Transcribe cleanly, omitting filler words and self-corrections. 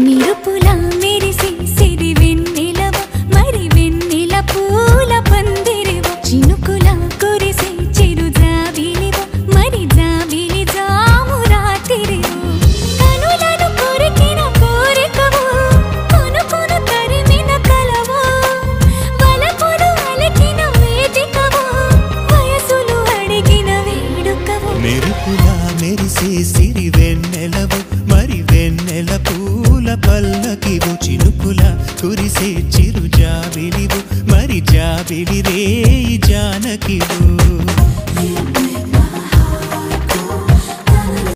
నిరుపులా మెరిసి సిరి వెన్నెలవ మరి వెన్నెల పూల పందిరివ చినుకులా కురిసి చిరు జాబిలివ మరి జాబిలి జాము రాత్రివ కనులను కొరికిన కోరికవు కొనుకొను తరిమిన కలవు వలపులు అలికిన వేదికవు వయసులు అడిగిన వేడుకవు మెరుపులా మెరిసే సిరి వెన్నెలవు మరి వెన్నెల పూల పల్లకివు చినుకుల కురిసే చిరు జాబిలివు మరి జాబిలి రేయి జానకివు